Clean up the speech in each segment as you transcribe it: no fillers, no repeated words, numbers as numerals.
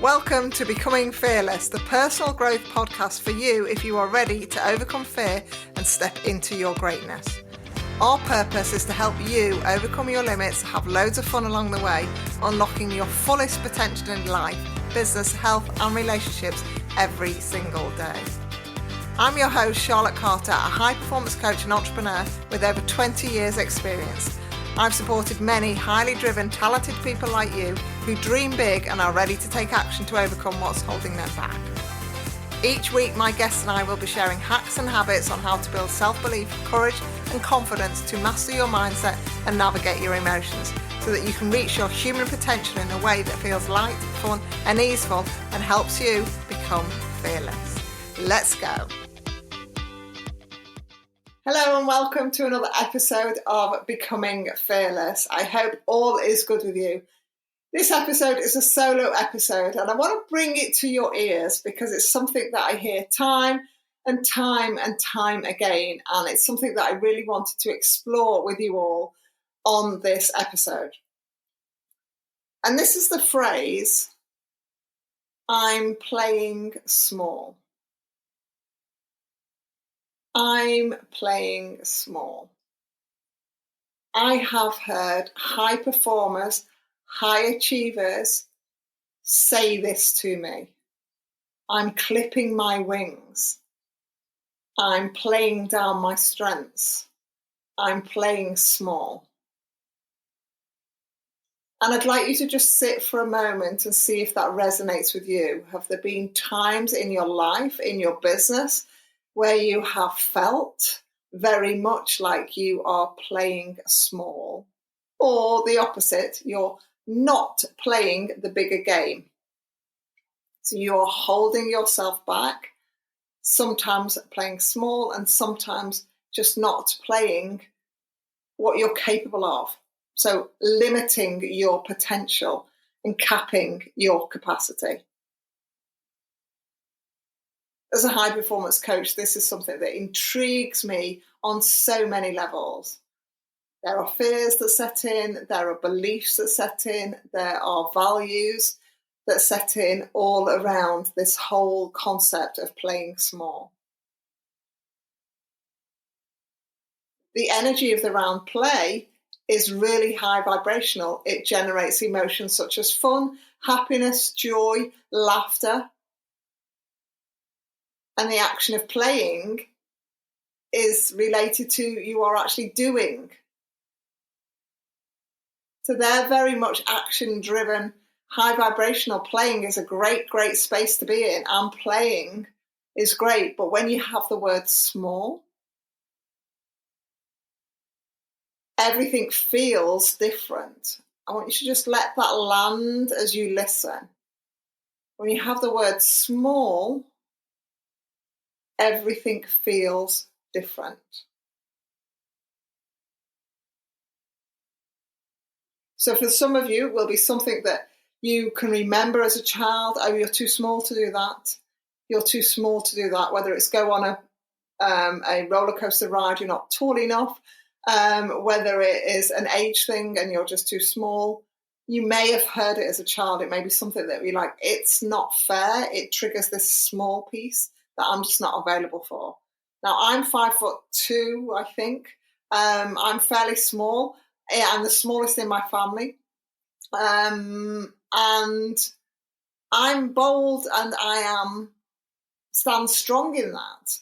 Welcome to Becoming Fearless, the personal growth podcast for you if you are ready to overcome fear and step into your greatness. Our purpose is to help you overcome your limits, have loads of fun along the way, unlocking your fullest potential in life, business, health and relationships every single day. I'm your host, Charlotte Carter, a high-performance coach and entrepreneur with over 20 years' experience. I've supported many highly driven, talented people like you who dream big and are ready to take action to overcome what's holding them back. Each week, my guests and I will be sharing hacks and habits on how to build self-belief, courage and confidence to master your mindset and navigate your emotions so that you can reach your human potential in a way that feels light, fun and easeful and helps you become fearless. Let's go. Hello and welcome to another episode of Becoming Fearless. I hope all is good with you. This episode is a solo episode and I want to bring it to your ears because it's something that I hear time and time again, and it's something that I really wanted to explore with you all on this episode. And this is the phrase, I'm playing small. I'm playing small. I have heard high performers, high achievers say this to me. I'm clipping my wings. I'm playing down my strengths. I'm playing small. And I'd like you to just sit for a moment and see if that resonates with you. Have there been times in your life, in your business, where you have felt very much like you are playing small, or the opposite, you're not playing the bigger game? So you're holding yourself back, sometimes playing small and sometimes just not playing what you're capable of. So limiting your potential and capping your capacity. As a high performance coach, this is something that intrigues me on so many levels. There are fears that set in, there are beliefs that set in, there are values that set in all around this whole concept of playing small. The energy of the round play is really high vibrational. It generates emotions such as fun, happiness, joy, laughter. And the action of playing is related to you are actually doing. So they're very much action-driven, high vibrational. Playing is a great space to be in, and playing is great. But when you have the word small, everything feels different. I want you to just let that land as you listen. When you have the word small, everything feels different. So for some of you, it will be something that you can remember as a child. Oh, you're too small to do that. You're too small to do that. Whether it's go on a roller coaster ride, you're not tall enough. Whether it is an age thing and you're just too small. You may have heard it as a child. It may be something that we like, it's not fair. It triggers this small piece that I'm just not available for. Now, I'm 5'2", I think. I'm fairly small. I'm the smallest in my family. And I'm bold and I stand strong in that.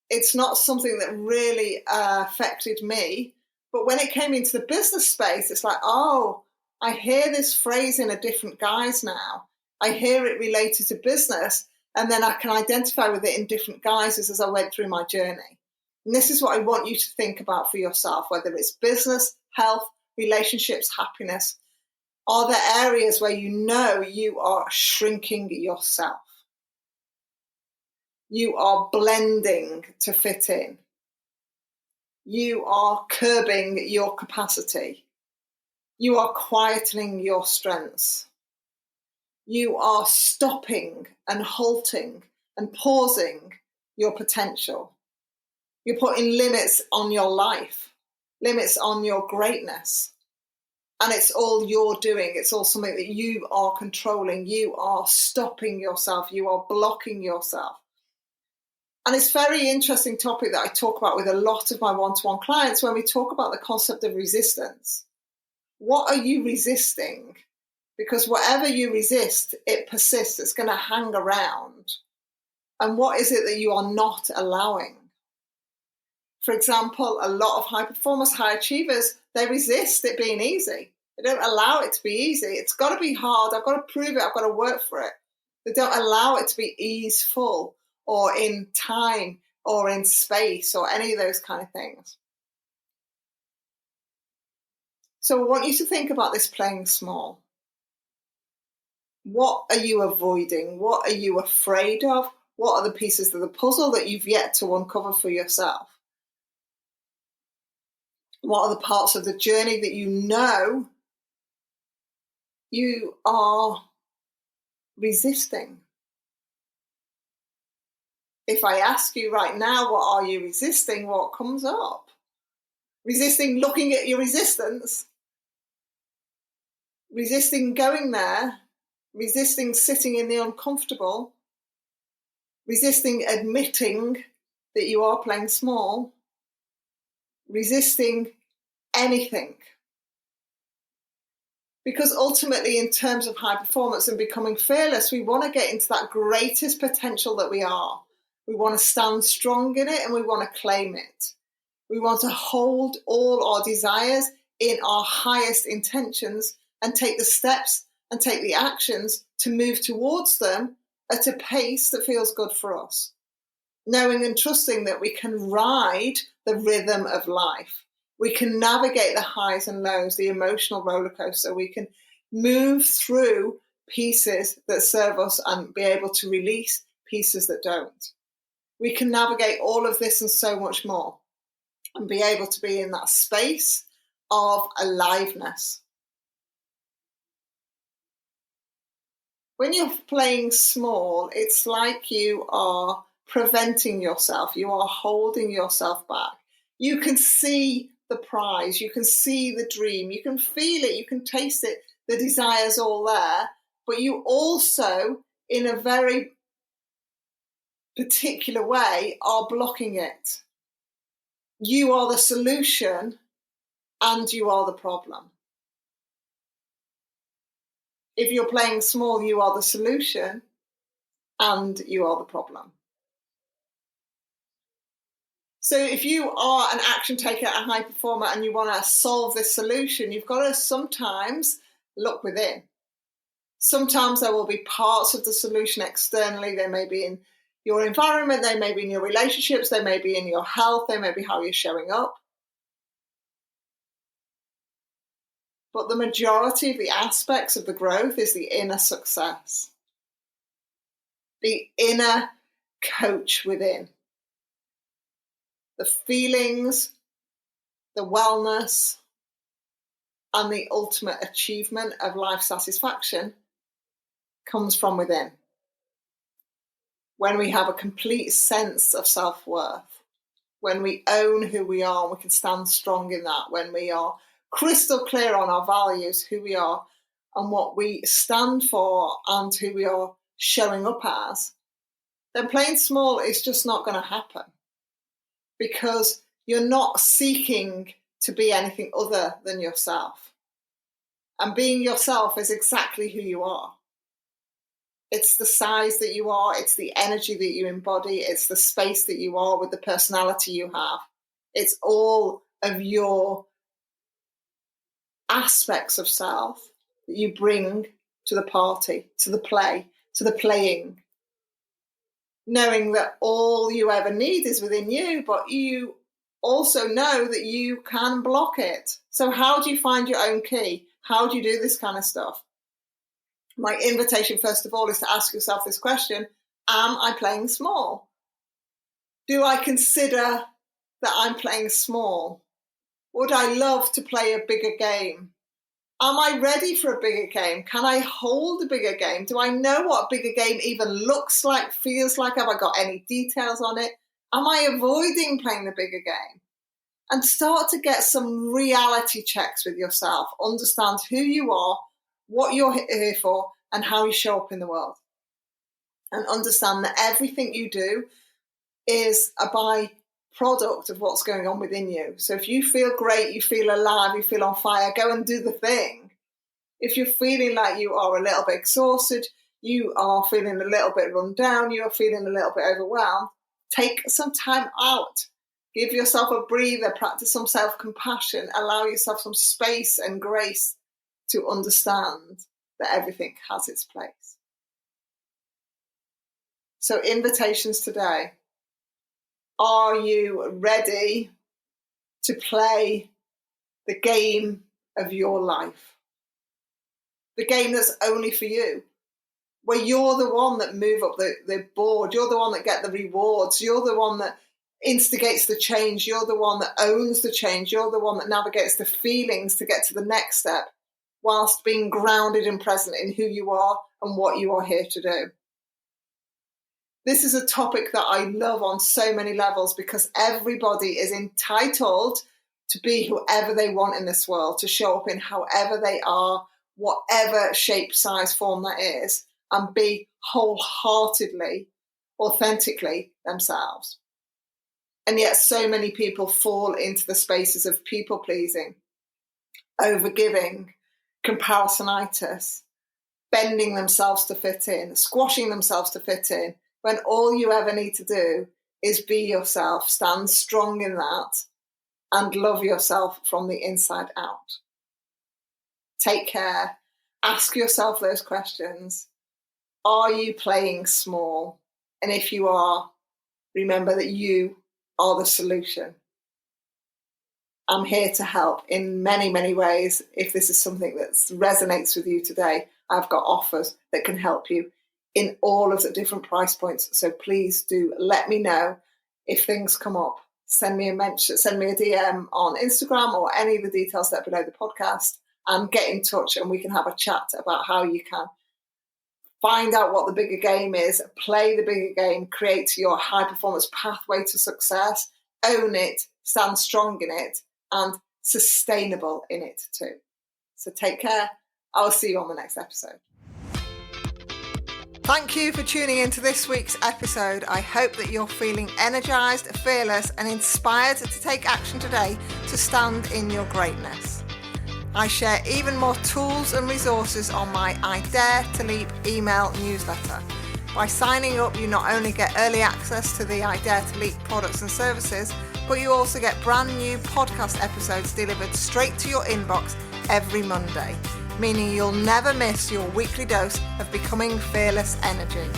It's not something that really affected me. But when it came into the business space, it's like, oh, I hear this phrase in a different guise now. I hear it related to business, and then I can identify with it in different guises as I went through my journey. And this is what I want you to think about for yourself, whether it's business, health, relationships, happiness. Are there areas where you know you are shrinking yourself? You are blending to fit in. You are curbing your capacity. You are quietening your strengths. You are stopping and halting and pausing your potential. You're putting limits on your life, limits on your greatness. And it's all you're doing. It's all something that you are controlling. You are stopping yourself. You are blocking yourself. And it's a very interesting topic that I talk about with a lot of my one-to-one clients when we talk about the concept of resistance. What are you resisting? Because whatever you resist, it persists. It's going to hang around. And what is it that you are not allowing? For example, a lot of high performers, high achievers, they resist it being easy. They don't allow it to be easy. It's got to be hard. I've got to prove it. I've got to work for it. They don't allow it to be easeful or in time or in space or any of those kind of things. So I want you to think about this playing small. What are you avoiding? What are you afraid of? What are the pieces of the puzzle that you've yet to uncover for yourself? What are the parts of the journey that you know you are resisting? If I ask you right now, what are you resisting? What comes up? Resisting looking at your resistance, resisting going there, resisting sitting in the uncomfortable, resisting admitting that you are playing small, resisting anything. Because ultimately, in terms of high performance and becoming fearless, we want to get into that greatest potential that we are. We want to stand strong in it and we want to claim it. We want to hold all our desires in our highest intentions and take the steps and take the actions to move towards them at a pace that feels good for us. Knowing and trusting that we can ride the rhythm of life. We can navigate the highs and lows, the emotional roller coaster. We can move through pieces that serve us and be able to release pieces that don't. We can navigate all of this and so much more and be able to be in that space of aliveness. When you're playing small, it's like you are preventing yourself. You are holding yourself back. You can see the prize. You can see the dream. You can feel it. You can taste it. The desire's all there. But you also, in a very particular way, are blocking it. You are the solution and you are the problem. If you're playing small, you are the solution and you are the problem. So if you are an action taker, a high performer, and you want to solve this solution, you've got to sometimes look within. Sometimes there will be parts of the solution externally. They may be in your environment, they may be in your relationships, they may be in your health, they may be how you're showing up. But the majority of the aspects of the growth is the inner success, the inner coach within. The feelings, the wellness, and the ultimate achievement of life satisfaction comes from within. When we have a complete sense of self-worth, when we own who we are, we can stand strong in that, when we are crystal clear on our values, who we are and what we stand for and who we are showing up as, then playing small is just not going to happen. Because you're not seeking to be anything other than yourself. And being yourself is exactly who you are. It's the size that you are, it's the energy that you embody, it's the space that you are with the personality you have. It's all of your aspects of self that you bring to the party, to the play, to the playing. Knowing that all you ever need is within you, but you also know that you can block it. So how do you find your own key? How do you do this kind of stuff? My invitation, first of all, is to ask yourself this question: am I playing small? Do I consider that I'm playing small? Would I love to play a bigger game? Am I ready for a bigger game? Can I hold a bigger game? Do I know what a bigger game even looks like, feels like? Have I got any details on it? Am I avoiding playing the bigger game? and start to get some reality checks with yourself. Understand who you are, what you're here for, and how you show up in the world. And understand that everything you do is a byproduct of what's going on within you. So if you feel great, you feel alive, you feel on fire, go and do the thing. If you're feeling like you are a little bit exhausted, you are feeling a little bit run down, you are feeling a little bit overwhelmed, take some time out. Give yourself a breather, practice some self-compassion, allow yourself some space and grace to understand that everything has its place. So invitations today. Are you ready to play the game of your life? The game that's only for you, where you're the one that move up the board, you're the one that get the rewards, you're the one that instigates the change, you're the one that owns the change, you're the one that navigates the feelings to get to the next step, whilst being grounded and present in who you are and what you are here to do. This is a topic that I love on so many levels because everybody is entitled to be whoever they want in this world, to show up in however they are, whatever shape, size, form that is, and be wholeheartedly, authentically themselves. And yet so many people fall into the spaces of people-pleasing, overgiving, comparisonitis, bending themselves to fit in, squashing themselves to fit in, when all you ever need to do is be yourself, stand strong in that, and love yourself from the inside out. Take care. Ask yourself those questions. Are you playing small? And if you are, remember that you are the solution. I'm here to help in many, many ways. If this is something that resonates with you today, I've got offers that can help you in all of the different price points. So please do let me know if things come up. Send me a DM on Instagram or any of the details that are below the podcast, and get in touch and we can have a chat about how you can find out what the bigger game is, play the bigger game, create your high performance pathway to success, own it, stand strong in it, and sustainable in it too. So take care. I'll see you on the next episode. Thank you for tuning into this week's episode. I hope that you're feeling energized, fearless, and inspired to take action today to stand in your greatness. I share even more tools and resources on my I Dare to Leap email newsletter. By signing up, you not only get early access to the I Dare to Leap products and services, but you also get brand new podcast episodes delivered straight to your inbox every Monday, meaning you'll never miss your weekly dose of becoming fearless energy.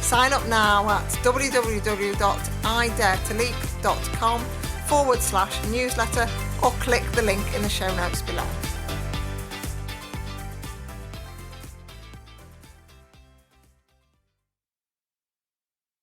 Sign up now at www.idaretoleap.com/newsletter or click the link in the show notes below.